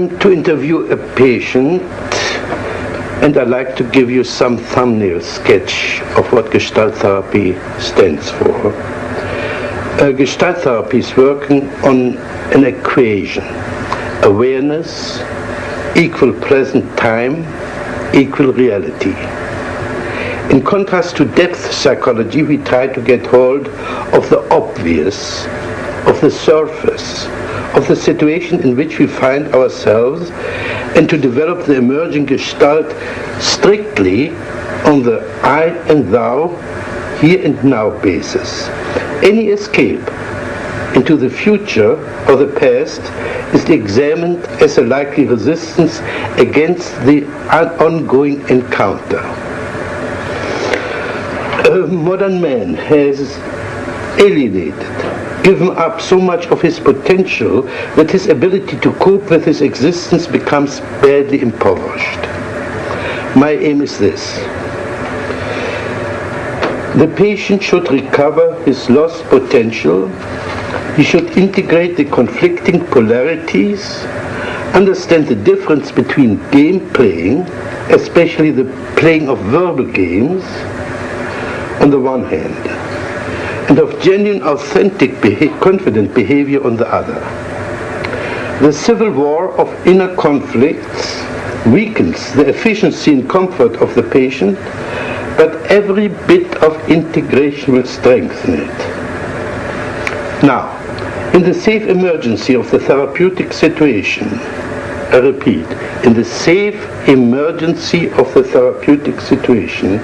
I'm to interview a patient, and I'd like to give you some thumbnail sketch of what Gestalt therapy stands for. Gestalt therapy is working on an equation: awareness equal present time equal reality. In contrast to depth psychology, we try to get hold of the obvious, of the surface, of the situation in which we find ourselves, and to develop the emerging Gestalt strictly on the I and thou, here and now basis. Any escape into the future or the past is examined as a likely resistance against the ongoing encounter. Modern man has alienated, given up so much of his potential that his ability to cope with his existence becomes badly impoverished. My aim is this: the patient should recover his lost potential. He should integrate the conflicting polarities, understand the difference between game playing, especially the playing of verbal games, on the one hand, and of genuine, authentic, confident behavior on the other. The civil war of inner conflicts weakens the efficiency and comfort of the patient, but every bit of integration will strengthen it. Now, in the safe emergency of the therapeutic situation, I repeat, in the safe emergency of the therapeutic situation,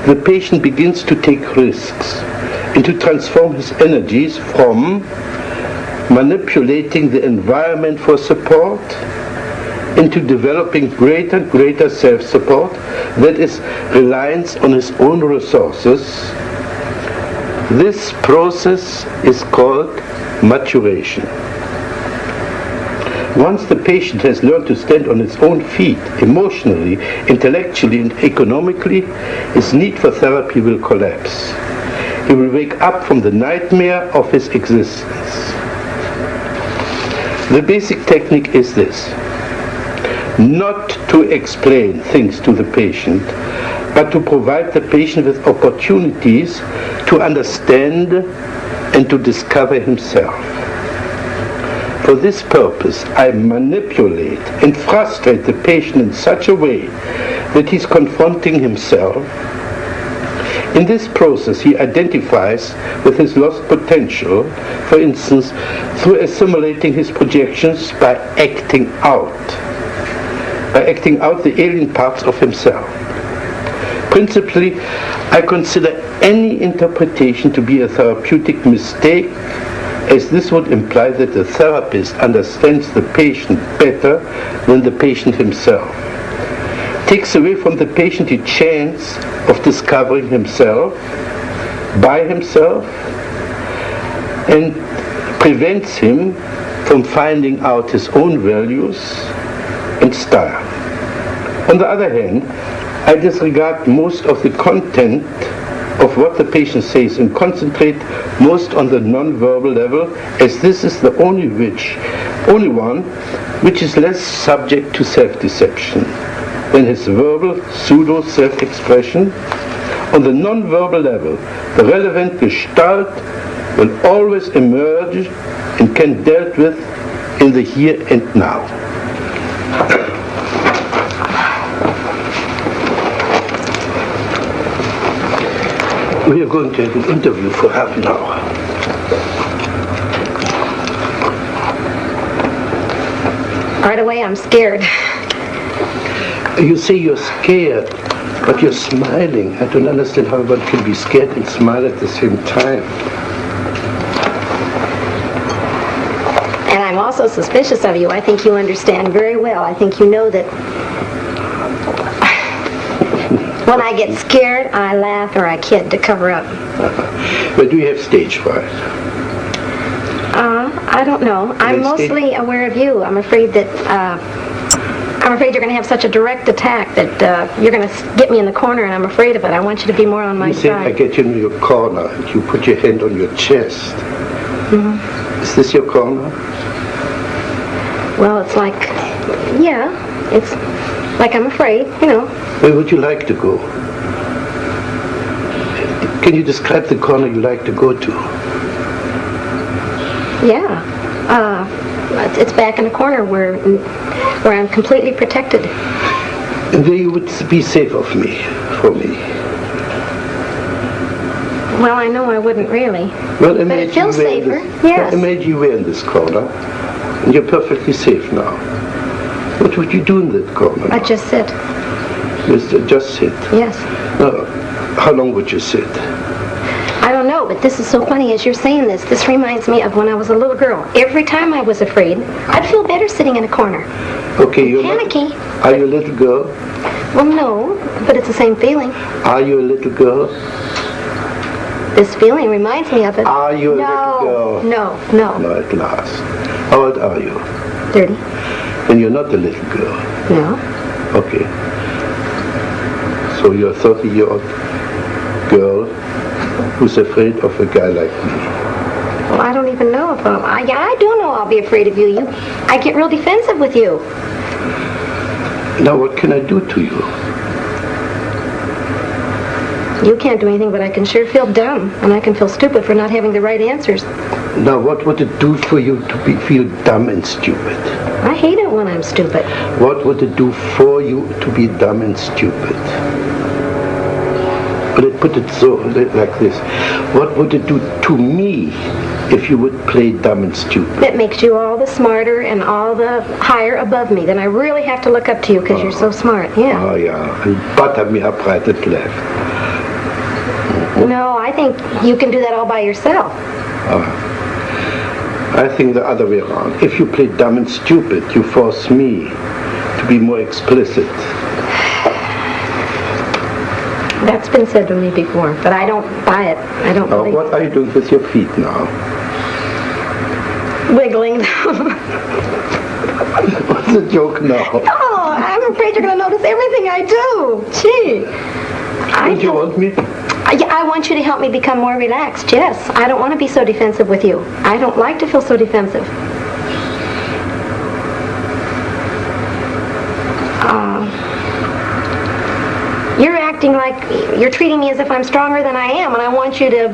the patient begins to take risks and to transform his energies from manipulating the environment for support into developing greater self-support, that is, reliance on his own resources. This process is called maturation. Once the patient has learned to stand on his own feet, emotionally, intellectually, and economically, his need for therapy will collapse. He will wake up from the nightmare of his existence. The basic technique is this: not to explain things to the patient, but to provide the patient with opportunities to understand and to discover himself. For this purpose, I manipulate and frustrate the patient in such a way that he's confronting himself. In this process, he identifies with his lost potential, for instance, through assimilating his projections by acting out the alien parts of himself. Principally, I consider any interpretation to be a therapeutic mistake, as this would imply that the therapist understands the patient better than the patient himself. Takes away from the patient the chance of discovering himself by himself, and prevents him from finding out his own values and style. On the other hand, I disregard most of the content of what the patient says and concentrate most on the non-verbal level, as this is the only one which is less subject to self-deception than his verbal pseudo-self-expression. On the non-verbal level, the relevant Gestalt will always emerge and can be dealt with in the here and now. We are going to have an interview for half an hour. Right away, I'm scared. You say you're scared, but you're smiling. I don't understand how one can be scared and smile at the same time. And I'm also suspicious of you. I think you understand very well. I think you know that when I get scared, I laugh or I kid to cover up. But do you have stage fright? I don't know. I'm mostly aware of you. I'm afraid that you're going to have such a direct attack that you're going to get me in the corner, and I'm afraid of it. I want you to be more on my side. You say I get you in your corner, and you put your hand on your chest. Mm-hmm. Is this your corner? Well, it's like Yeah, it's like I'm afraid, you know. Where would you like to go? Can you describe the corner you like to go to? Yeah. It's back in a corner where I'm completely protected. And there you would be safe for me. Well, I know I wouldn't really. Well, but it feels safer. Yes. Imagine you were in this corner, and you're perfectly safe now. What would you do in that corner? I'd just sit. Just sit? Yes. No. How long would you sit? I don't know, but this is so funny as you're saying this. This reminds me of when I was a little girl. Every time I was afraid, I'd feel better sitting in a corner. Okay, you're panicky. Are you a little girl? Well, no, but it's the same feeling. Are you a little girl? This feeling reminds me of it. Are you a little girl? No. No, at last. How old are you? 30. And you're not a little girl? No. Okay. So you're a 30-year-old girl who's afraid of a guy like me. Well, I don't even know if I do know I'll be afraid of you. I get real defensive with you. Now what can I do to you? You can't do anything, but I can sure feel dumb, and I can feel stupid for not having the right answers. Now what would it do for you to feel dumb and stupid? I hate it when I'm stupid. What would it do for you to be dumb and stupid? Let's put it so like this. What would it do to me if you would play dumb and stupid? It makes you all the smarter and all the higher above me. Then I really have to look up to you because you're so smart. Yeah. Oh, yeah. And butter me up right and left. No, I think you can do that all by yourself. I think the other way around. If you play dumb and stupid, you force me to be more explicit. That's been said to me before, but I don't buy it. I don't believe What are you doing with your feet now? Wiggling them. What's the joke now? Oh, I'm afraid you're going to notice everything I do. Gee. Don't you want me? I want you to help me become more relaxed, yes. I don't want to be so defensive with you. I don't like to feel so defensive. You're acting like you're treating me as if I'm stronger than I am, and I want you to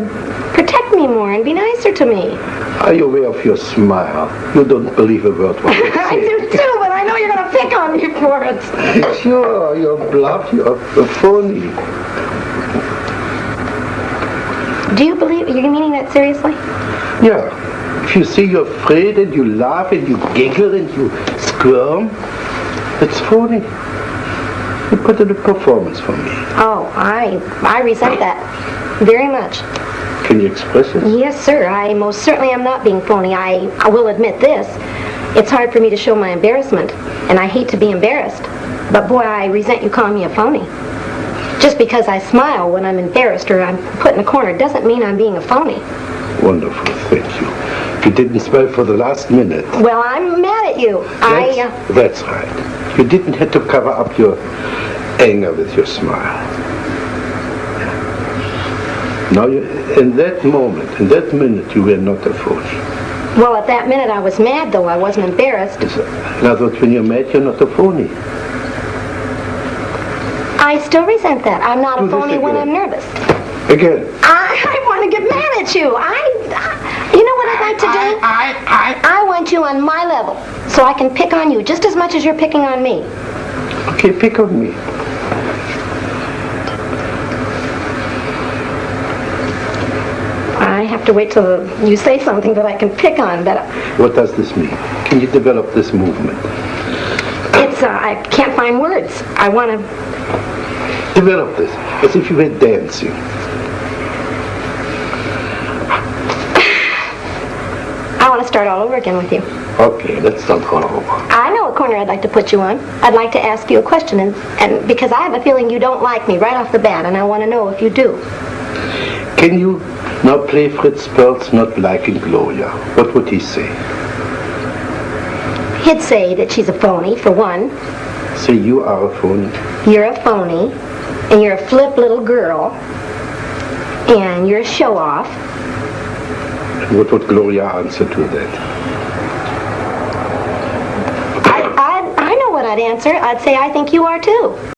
protect me more and be nicer to me. Are you aware of your smile? You don't believe a word what you say. I do too, but I know you're going to pick on me for it. Sure, you're bluff, you're phony. Do you believe, you're meaning that seriously? Yeah. If you say you're afraid and you laugh and you giggle and you squirm, it's phony. You put in a performance for me. Oh, I resent that very much. Can you express it? Yes, sir. I most certainly am not being phony. I will admit this. It's hard for me to show my embarrassment, and I hate to be embarrassed. But boy, I resent you calling me a phony. Just because I smile when I'm embarrassed or I'm put in a corner doesn't mean I'm being a phony. Wonderful, thank you. You didn't smile for the last minute. Well, I'm mad at you. That's right. You didn't have to cover up your anger with your smile. Now, in that moment, in that minute, you were not a phony. Well, at that minute I was mad, though. I wasn't embarrassed. In other words, when you're mad, you're not a phony. I still resent that. I'm not a phony when I'm nervous. Again. I want to get mad at you. You know what I'd like to do? I want you on my level, so I can pick on you just as much as you're picking on me. Okay, pick on me. I have to wait till you say something that I can pick on. But what does this mean? Can you develop this movement? I can't find words. I want to develop this as if you were dancing. I want to start all over again with you. Okay, let's start all over. I know a corner I'd like to put you on. I'd like to ask you a question, and because I have a feeling you don't like me right off the bat, and I want to know if you do. Can you now play Fritz Perls not liking Gloria? What would he say? He'd say that she's a phony, for one. Say you are a phony. You're a phony, and you're a flip little girl, and you're a show-off. And what would Gloria answer to that? I that answer, I'd say I think you are too.